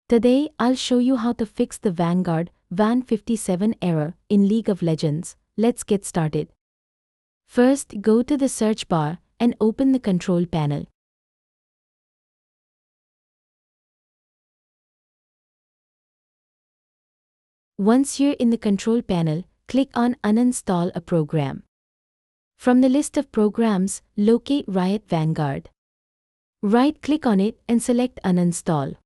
Today, I'll show you how to fix the Vanguard Van57 error in League of Legends. Let's get started. First, go to the search bar and open the control panel. Once you're in the control panel, click on Uninstall a program. From the list of programs, locate Riot Vanguard. Right-click on it and select Uninstall.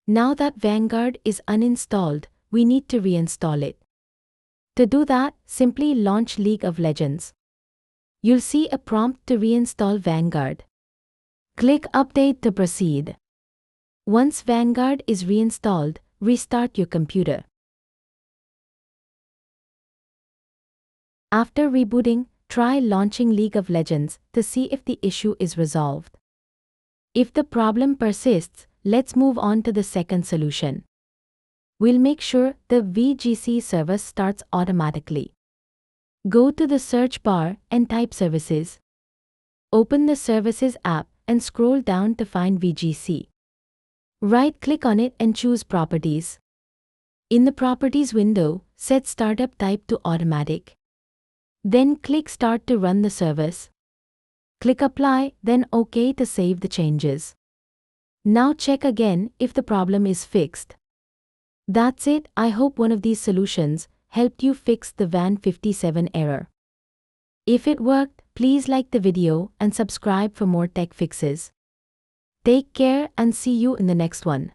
Now that Vanguard is uninstalled, we need to reinstall it. To do that, simply launch League of Legends. You'll see a prompt to reinstall Vanguard. Click Update to proceed. Once Vanguard is reinstalled, restart your computer. After rebooting, try launching League of Legends to see if the issue is resolved. If the problem persists, let's move on to the second solution. We'll make sure the VGC service starts automatically. Go to the search bar and type Services. Open the Services app and scroll down to find VGC. Right-click on it and choose Properties. In the Properties window, set Startup Type to Automatic. Then click Start to run the service. Click Apply, then OK to save the changes. Now check again if the problem is fixed. That's it. I hope one of these solutions helped you fix the Van57 error. If it worked, please like the video and subscribe for more tech fixes. Take care and see you in the next one.